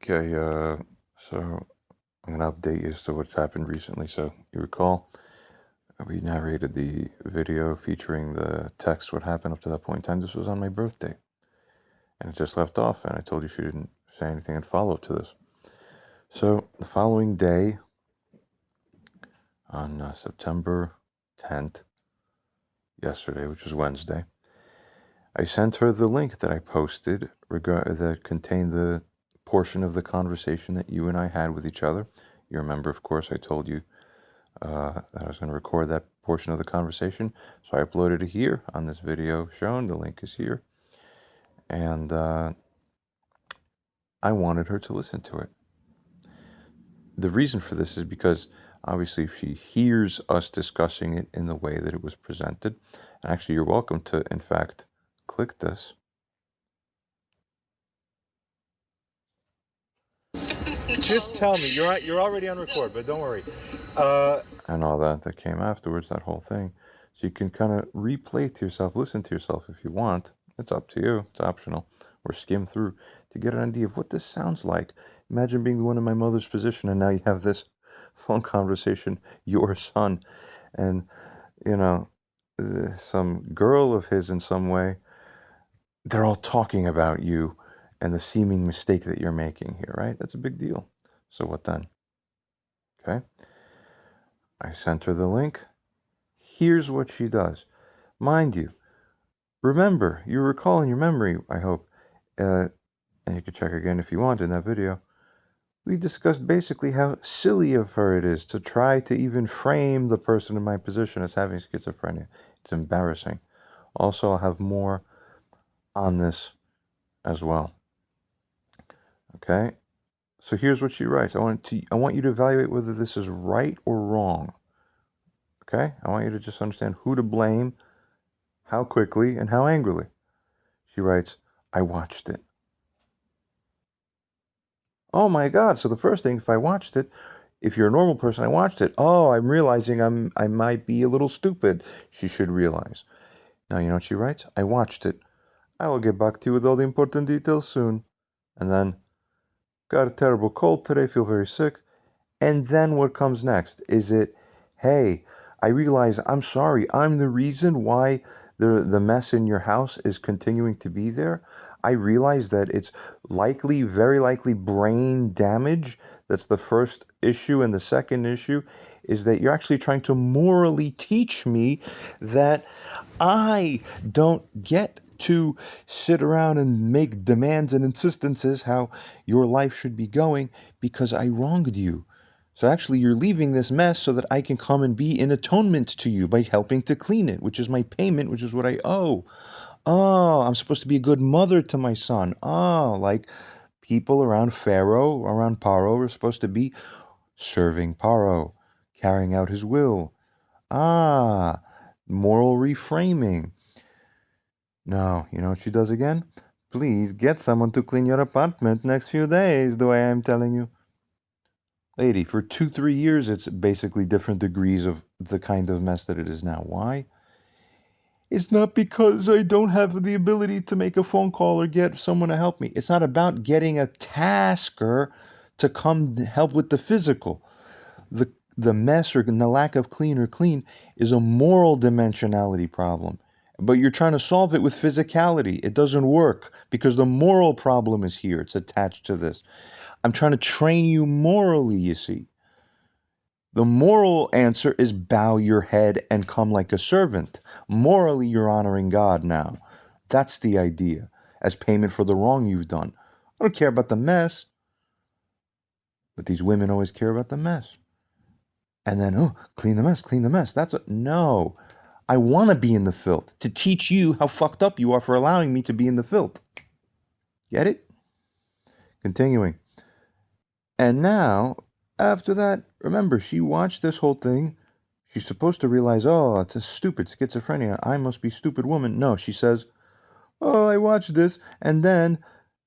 Okay, so I'm gonna update you as to what's happened recently. So you recall we narrated the video featuring the text what happened up to that point in time. This was on my birthday, and it just left off, and I told you she didn't say anything in follow-up to this. So the following day, on September 10th, yesterday, which was Wednesday, I sent her the link that I posted that contained the portion of the conversation that you and I had with each other. You remember, of course, I told you that I was going to record that portion of the conversation. So I uploaded it here on this video shown. The link is here. And I wanted her to listen to it. The reason for this is because obviously if she hears us discussing it in the way that it was presented, and actually you're welcome to, in fact, click this. Just tell me, you're already on record, but don't worry. And all that came afterwards, that whole thing. So you can kind of replay to yourself, listen to yourself if you want. It's up to you. It's optional. Or skim through to get an idea of what this sounds like. Imagine being one in my mother's position, and now you have this phone conversation, your son, and you know, some girl of his in some way. They're all talking about you and the seeming mistake that you're making here, right? That's a big deal. So what then? Okay. I sent her the link. Here's what she does. Mind you, remember, you recall in your memory, I hope, and you can check again if you want in that video, we discussed basically how silly of her it is to try to even frame the person in my position as having schizophrenia. It's embarrassing. Also, I'll have more on this as well. Okay? So here's what she writes. I want you to evaluate whether this is right or wrong. Okay? I want you to just understand who to blame, how quickly, and how angrily. She writes, I watched it. Oh my God. So the first thing, if I watched it, if you're a normal person, I watched it. Oh, I'm realizing I might be a little stupid. She should realize. Now, you know what she writes? I watched it. I will get back to you with all the important details soon. And then, got a terrible cold today, feel very sick. And then what comes next? Is it, hey, I realize I'm sorry. I'm the reason why the mess in your house is continuing to be there. I realize that it's likely, very likely brain damage. That's the first issue. And the second issue is that you're actually trying to morally teach me that I don't get to sit around and make demands and insistences how your life should be going because I wronged you. So actually, you're leaving this mess so that I can come and be in atonement to you by helping to clean it, which is my payment, which is what I owe. Oh, I'm supposed to be a good mother to my son. Oh, like people around Pharaoh, around Paro, are supposed to be serving Paro, carrying out his will. Ah, moral reframing. No, you know what she does again? Please get someone to clean your apartment next few days, the way I'm telling you. Lady, for 2-3 years, it's basically different degrees of the kind of mess that it is now. Why? It's not because I don't have the ability to make a phone call or get someone to help me. It's not about getting a tasker to come help with the physical. The mess or the lack of clean is a moral dimensionality problem. But you're trying to solve it with physicality. It doesn't work because the moral problem is here. It's attached to this. I'm trying to train you morally, you see. The moral answer is bow your head and come like a servant. Morally, you're honoring God now. That's the idea, as payment for the wrong you've done. I don't care about the mess. But these women always care about the mess. And then, oh, clean the mess. That's a no. I want to be in the filth to teach you how fucked up you are for allowing me to be in the filth. Get it? Continuing. And now, after that, remember, she watched this whole thing. She's supposed to realize, oh, it's a stupid schizophrenia. I must be a stupid woman. No, she says, oh, I watched this. And then,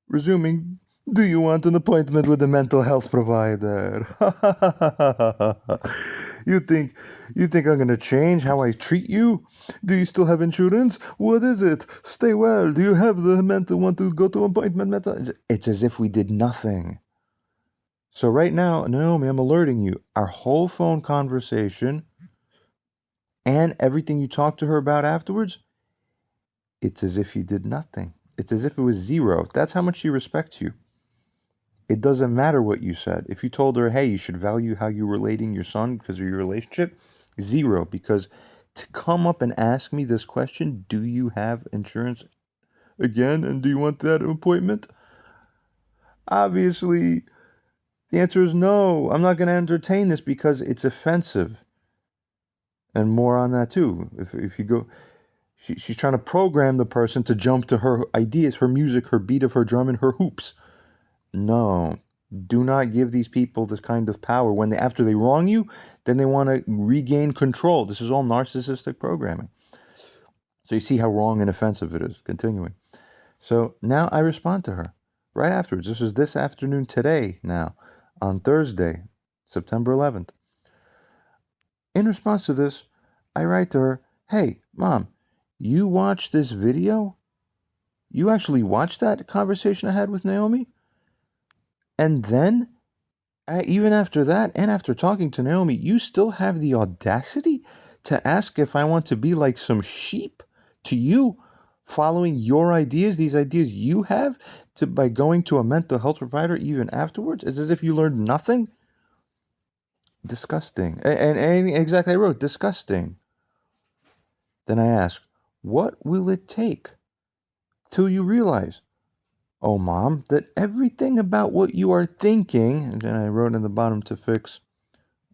resuming, do you want an appointment with a mental health provider? You think I'm going to change how I treat you? Do you still have insurance? What is it? Stay well. Do you have the want to go to appointment mental? It's as if we did nothing. So right now, Naomi, I'm alerting you. Our whole phone conversation and everything you talked to her about afterwards, it's as if you did nothing. It's as if it was zero. That's how much she respects you. It doesn't matter what you said. If you told her, hey, you should value how you're relating your son because of your relationship, zero. Because to come up and ask me this question, do you have insurance again? And do you want that appointment? Obviously, the answer is no. I'm not going to entertain this because it's offensive. And more on that too. If you go, she's trying to program the person to jump to her ideas, her music, her beat of her drum, and her hoops. No, do not give these people this kind of power. When they after they wrong you, then they want to regain control. This is all narcissistic programming. So you see how wrong and offensive it is. Continuing. So now I respond to her right afterwards. This is this afternoon today now, on Thursday, September 11th. In response to this, I write to her, hey, Mom, you watched this video? You actually watched that conversation I had with Naomi? And then, even after that, and after talking to Naomi, you still have the audacity to ask if I want to be like some sheep to you, following your ideas, these ideas you have, to by going to a mental health provider even afterwards? It's as if you learned nothing? Disgusting. And exactly, I wrote, disgusting. Then I asked, what will it take till you realize, oh, Mom, that everything about what you are thinking, and then I wrote in the bottom to fix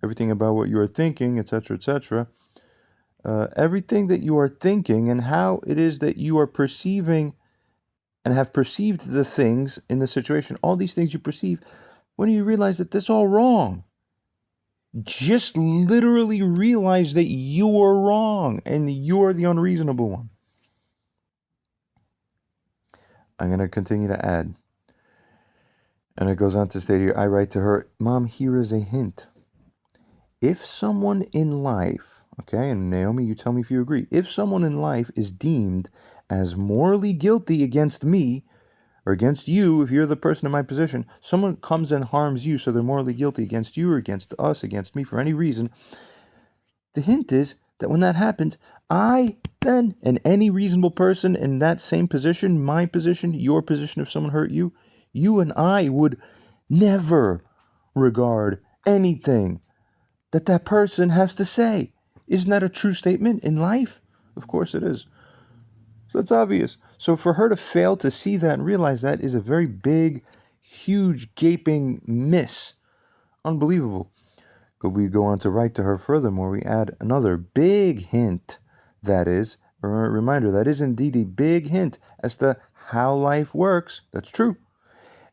everything about what you are thinking, etc., everything that you are thinking and how it is that you are perceiving and have perceived the things in the situation, all these things you perceive, when you realize that that's all wrong. Just literally realize that you are wrong and you're the unreasonable one. I'm going to continue to add. And it goes on to state here, I write to her, Mom, here is a hint. If someone in life, okay, and Naomi, you tell me if you agree, if someone in life is deemed as morally guilty against me or against you, if you're the person in my position, someone comes and harms you, so they're morally guilty against you or against us, against me for any reason, the hint is that when that happens, I then, and any reasonable person in that same position, my position, your position, if someone hurt you, you and I would never regard anything that that person has to say. Isn't that a true statement in life? Of course it is. So it's obvious. So for her to fail to see that and realize that is a very big, huge, gaping miss. Unbelievable. But we go on to write to her furthermore. We add another big hint. That is, a reminder, that is indeed a big hint as to how life works. That's true.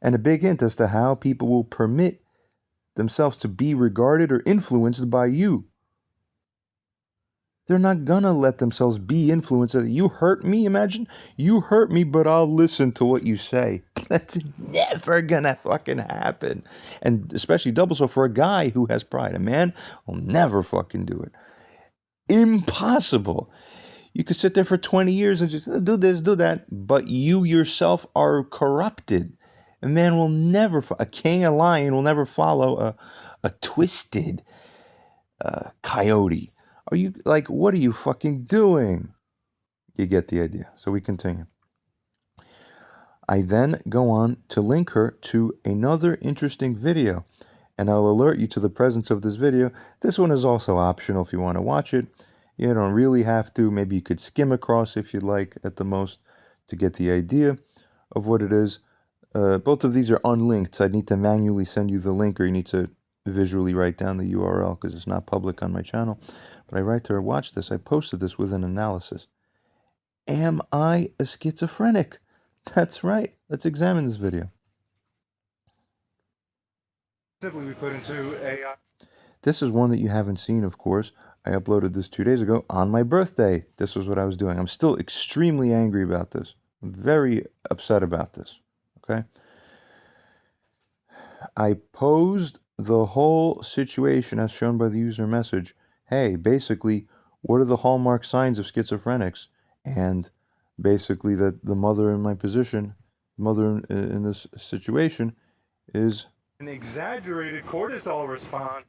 And a big hint as to how people will permit themselves to be regarded or influenced by you. They're not gonna let themselves be influenced. You hurt me, imagine? You hurt me, but I'll listen to what you say. That's never gonna fucking happen. And especially double so for a guy who has pride. A man will never fucking do it. Impossible. You could sit there for 20 years and just do this, do that, but you yourself are corrupted. A man will never, a king, a lion will never follow a twisted coyote. Are you like, what are you fucking doing? You get the idea. So we continue. I then go on to link her to another interesting video, and I'll alert you to the presence of this video. This one is also optional if you want to watch it. You don't really have to. Maybe you could skim across if you'd like at the most to get the idea of what it is. Both of these are unlinked, so I need to manually send you the link, or you need to visually write down the URL because it's not public on my channel. But I write to her, watch this. I posted this with an analysis. Am I a schizophrenic? That's right. Let's examine this video. Simply we put into AI. This is one that you haven't seen, of course. I uploaded this 2 days ago on my birthday. This was what I was doing. I'm still extremely angry about this. I'm very upset about this. Okay? I posed the whole situation as shown by the user message. Hey, basically, what are the hallmark signs of schizophrenics? And basically, that the mother in my position, mother in this situation, is An exaggerated cortisol response,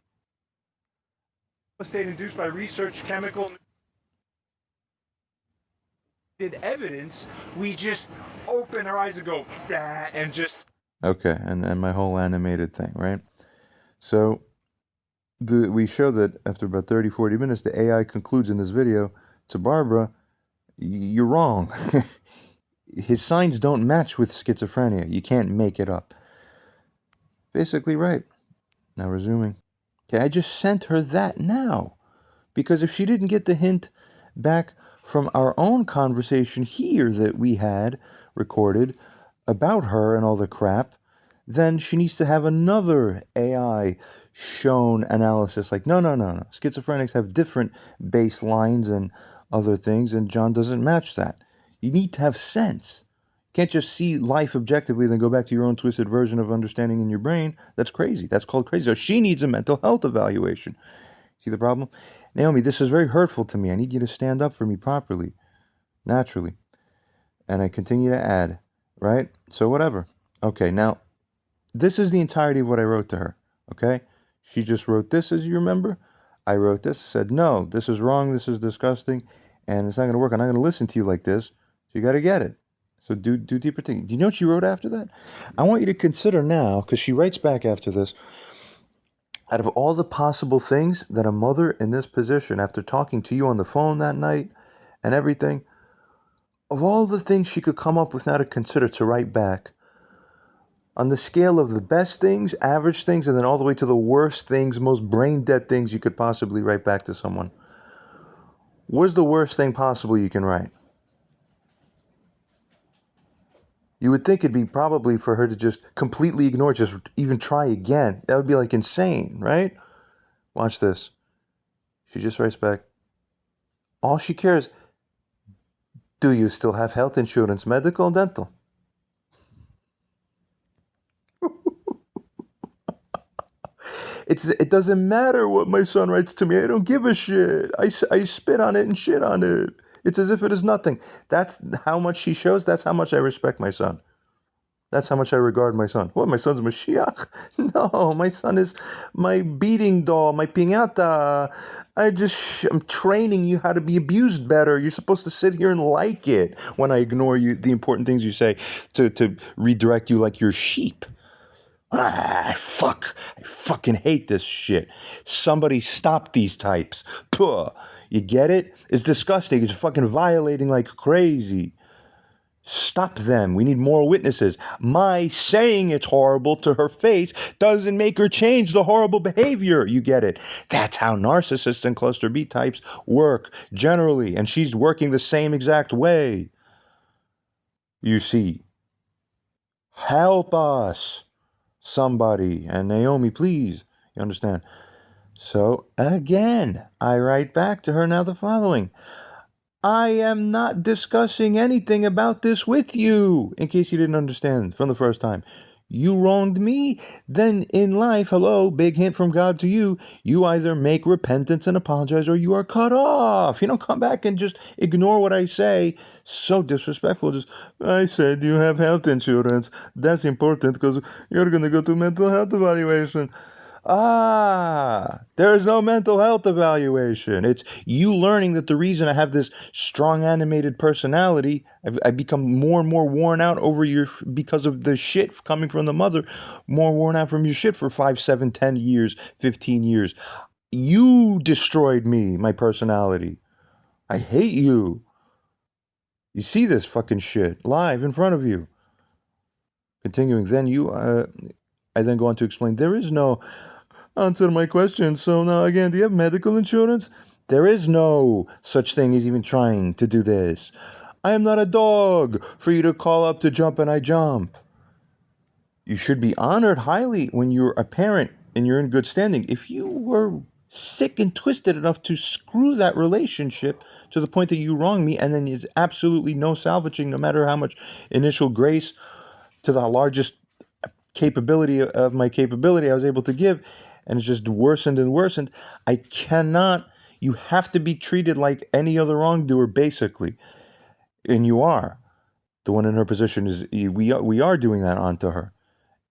a state induced by research chemical evidence. We just open our eyes and go, "Bah," and just. Okay, and my whole animated thing, right? So we show that after about 30-40 minutes, the AI concludes in this video to Barbara, you're wrong. His signs don't match with schizophrenia. You can't make it up. Basically right. Now resuming. Okay, I just sent her that now. Because if she didn't get the hint back from our own conversation here that we had recorded about her and all the crap, then she needs to have another AI shown analysis. Like, no. Schizophrenics have different baselines and other things, and John doesn't match that. You need to have sense. You can't just see life objectively, then go back to your own twisted version of understanding in your brain. That's crazy. That's called crazy. So she needs a mental health evaluation. See the problem? Naomi, this is very hurtful to me. I need you to stand up for me properly, naturally. And I continue to add, right? So whatever. Okay, now, this is the entirety of what I wrote to her, okay? She just wrote this, as you remember. I wrote this, said, no, this is wrong, this is disgusting, and it's not going to work. I'm not going to listen to you like this, so you got to get it. So do deeper thinking. Do you know what she wrote after that? I want you to consider now, because she writes back after this, out of all the possible things that a mother in this position, after talking to you on the phone that night and everything, of all the things she could come up with now to consider to write back, on the scale of the best things, average things, and then all the way to the worst things, most brain dead things you could possibly write back to someone, what's the worst thing possible you can write? You would think it'd be probably for her to just completely ignore it, just even try again. That would be like insane, right? Watch this. She just writes back, all she cares, do you still have health insurance, medical and dental? It doesn't matter what my son writes to me. I don't give a shit. I spit on it and shit on it. It's as if it is nothing. That's how much she shows. That's how much I respect my son. That's how much I regard my son. What, my son's Mashiach? No, my son is my beating doll, my piñata. I'm training you how to be abused better. You're supposed to sit here and like it when I ignore you, the important things you say, to redirect you like you're sheep. I fucking hate this shit. Somebody stop these types. Puh. You get it? It's disgusting. It's fucking violating like crazy. Stop them. We need more witnesses. My saying it's horrible to her face doesn't make her change the horrible behavior. You get it? That's how narcissists and cluster B types work generally, and she's working the same exact way. You see. Help us. Somebody. And Naomi, please. You understand? So, again, I write back to her now the following. I am not discussing anything about this with you, in case you didn't understand from the first time. You wronged me, then in life, hello, big hint from God to you, you either make repentance and apologize or you are cut off. You don't come back and just ignore what I say. So disrespectful. Just, I said you have health insurance. That's important because you're going to go to mental health evaluation. There is no mental health evaluation. It's you learning that the reason I have this strong animated personality, I've become more and more worn out because of the shit coming from the mother, more worn out from your shit for 5, 7, 10 years, 15 years. You destroyed me, my personality. I hate you. You see this fucking shit live in front of you. Continuing, then I then go on to explain there is no answer my question. So now again, do you have medical insurance? There is no such thing as even trying to do this. I am not a dog for you to call up to jump and I jump. You should be honored highly when you're a parent and you're in good standing. If you were sick and twisted enough to screw that relationship to the point that you wrong me and then there's absolutely no salvaging, no matter how much initial grace to the largest capability of my capability I was able to give, and it's just worsened and worsened. I cannot. You have to be treated like any other wrongdoer, basically, and you are. The one in her position is we are doing that onto her,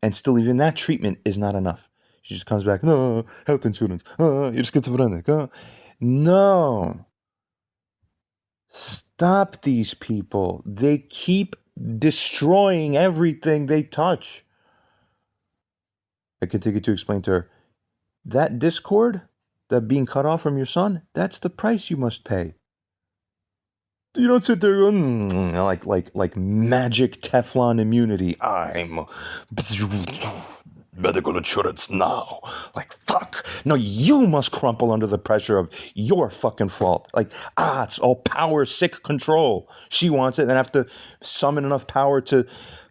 And still, even that treatment is not enough. She just comes back, no, health insurance, you're schizophrenic. No. Stop these people. They keep destroying everything they touch. I continue to explain to her, that discord, that being cut off from your son, that's the price you must pay. You don't sit there going, like magic Teflon immunity. I'm medical insurance now. Like, fuck. No, you must crumple under the pressure of your fucking fault. Like, it's all power, sick control. She wants it, and I have to summon enough power to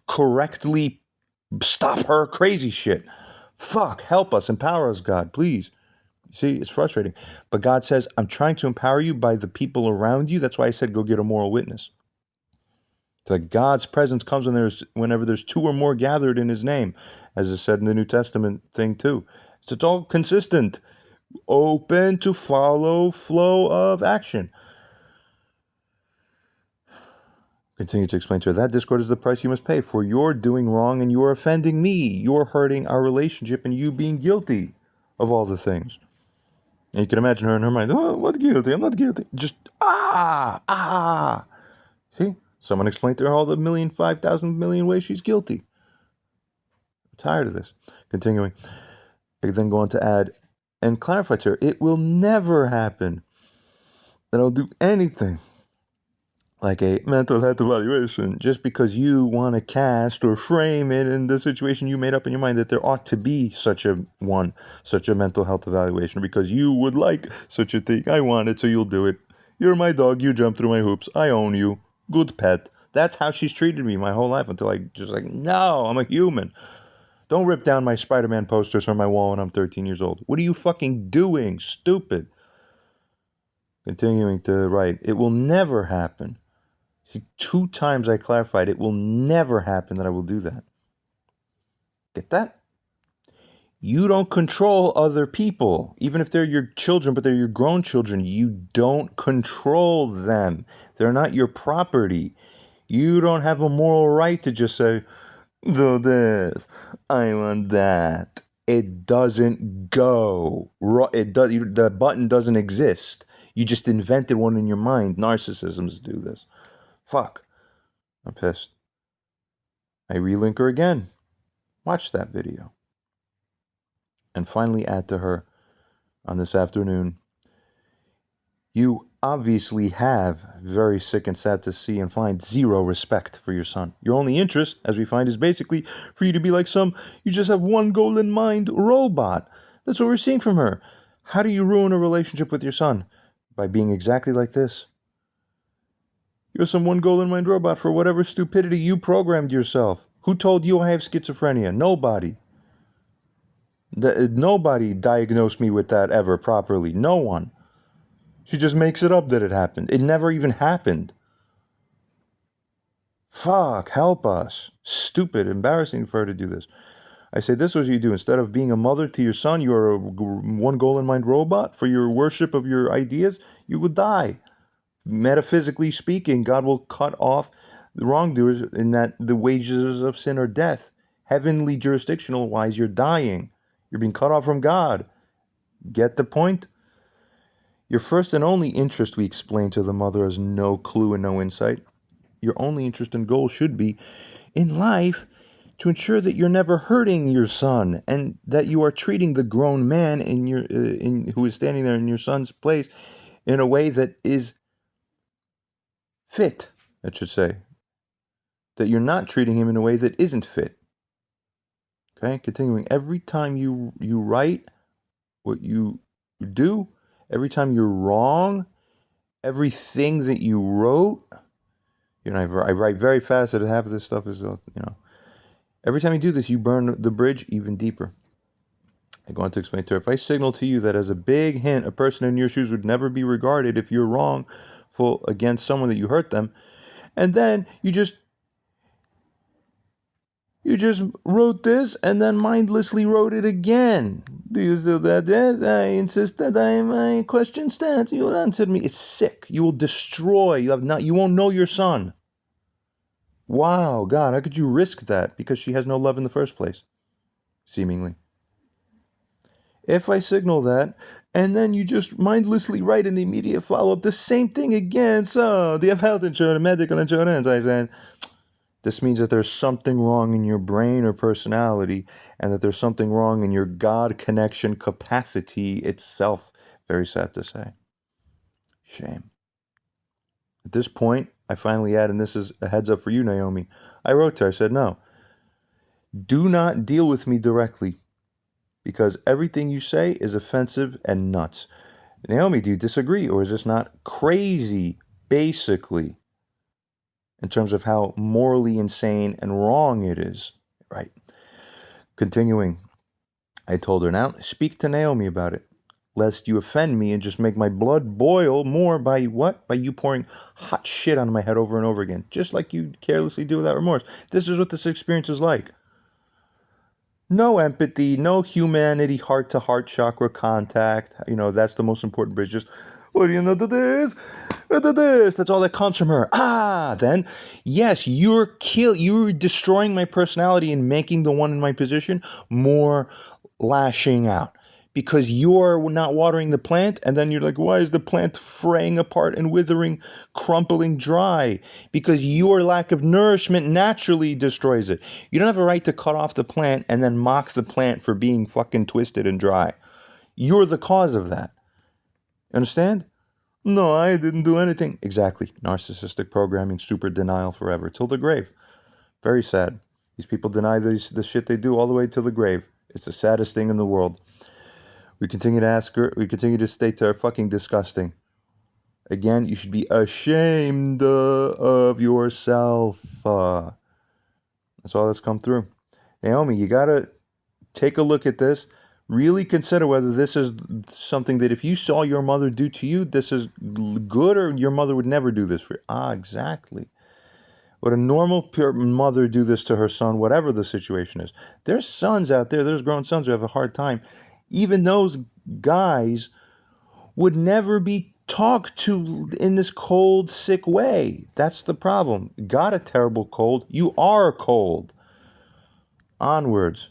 correctly stop her crazy shit. Fuck, help us, empower us, God, please. See, it's frustrating. But God says, I'm trying to empower you by the people around you. That's why I said go get a moral witness. It's like God's presence comes whenever there's two or more gathered in his name, as is said in the New Testament thing too. So it's all consistent, open to follow flow of action. Continue to explain to her, that discord is the price you must pay, for you're doing wrong and you're offending me. You're hurting our relationship and you being guilty of all the things. And you can imagine her in her mind, oh, what guilty? I'm not guilty. Just, See? Someone explained to her all the 5,000,000,000 ways she's guilty. I'm tired of this. Continuing. I then go on to add and clarify to her, it will never happen that I'll do anything like a mental health evaluation just because you want to cast or frame it in the situation you made up in your mind that there ought to be such a mental health evaluation because you would like such a thing. I want it, so you'll do it. You're my dog, you jump through my hoops, I own you. Good pet. That's how she's treated me my whole life until I just like, no, I'm a human. Don't rip down my Spider-Man posters from my wall when I'm 13 years old. What are you fucking doing? Stupid. Continuing to write, it will never happen. See, 2 times I clarified, it will never happen that I will do that. Get that? You don't control other people. Even if they're your children, but they're your grown children, you don't control them. They're not your property. You don't have a moral right to just say, do this, I want that. It doesn't go. The button doesn't exist. You just invented one in your mind. Narcissisms do this. Fuck. I'm pissed. I relink her again. Watch that video. And finally add to her on this afternoon, you obviously have, very sick and sad to see and find, zero respect for your son. Your only interest, as we find, is basically for you to be like you just have one goal in mind, robot. That's what we're seeing from her. How do you ruin a relationship with your son? By being exactly like this. You're some one goal in mind robot for whatever stupidity you programmed yourself. Who told you I have schizophrenia? Nobody. Nobody diagnosed me with that ever properly. No one. She just makes it up that it happened. It never even happened. Fuck, help us. Stupid, embarrassing for her to do this. I say, this is what you do. Instead of being a mother to your son, you're a one goal in mind robot for your worship of your ideas. You would die. Metaphysically speaking, God will cut off the wrongdoers in that the wages of sin are death. Heavenly jurisdictional wise, you're dying. You're being cut off from God. Get the point? Your first and only interest, we explain to the mother, has no clue and no insight. Your only interest and goal should be, in life, to ensure that you're never hurting your son and that you are treating the grown man who is standing there in your son's place in a way that is fit, I should say. That you're not treating him in a way that isn't fit. Okay, continuing. Every time you write what you do, every time you're wrong, everything that you wrote, I write very fast, and half of this stuff is, every time you do this, you burn the bridge even deeper. I go on to explain to her, if I signal to you that as a big hint, a person in your shoes would never be regarded if you're wrongful against someone that you hurt them, and then you just wrote this and then mindlessly wrote it again. Do you still that? Yes, I insist that I question stance. You will answer me. It's sick. You will destroy. You won't know your son. Wow, God, how could you risk that? Because she has no love in the first place. seemingly. If I signal that, and then you just mindlessly write in the immediate follow-up the same thing again, so do you have health insurance, medical insurance? I said, this means that there's something wrong in your brain or personality, and that there's something wrong in your God connection capacity itself. Very sad to say. Shame. At this point, I finally add, and this is a heads up for you, Naomi. I wrote to her, I said, no, do not deal with me directly, because everything you say is offensive and nuts. Naomi, do you disagree, or is this not crazy, basically, in terms of how morally insane and wrong it is? Right. Continuing, I told her, now speak to Naomi about it, lest you offend me and just make my blood boil more by what? By you pouring hot shit on my head over and over again, just like you carelessly do without remorse. This is what this experience is like. No empathy, no humanity, heart to heart chakra contact. That's the most important bridge. Just, what do you know to this? To this. That's all that comes from her. Then, yes, you're destroying my personality and making the one in my position more lashing out. Because you're not watering the plant, and then you're like, why is the plant fraying apart and withering, crumpling dry? Because your lack of nourishment naturally destroys it. You don't have a right to cut off the plant and then mock the plant for being fucking twisted and dry. You're the cause of that. Understand? No, I didn't do anything. Exactly. Narcissistic programming, super denial forever, till the grave. Very sad. These people deny the shit they do all the way till the grave. It's the saddest thing in the world. We continue to ask her, we continue to state to her, fucking disgusting. Again, you should be ashamed of yourself. That's all that's come through. Naomi, you gotta take a look at this. Really consider whether this is something that if you saw your mother do to you, this is good, or your mother would never do this for you. Exactly. Would a normal pure mother do this to her son, whatever the situation is? There's sons out there, there's grown sons who have a hard time. Even those guys would never be talked to in this cold, sick way. That's the problem. Got a terrible cold. You are cold. Onwards.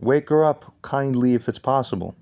Wake her up kindly if it's possible.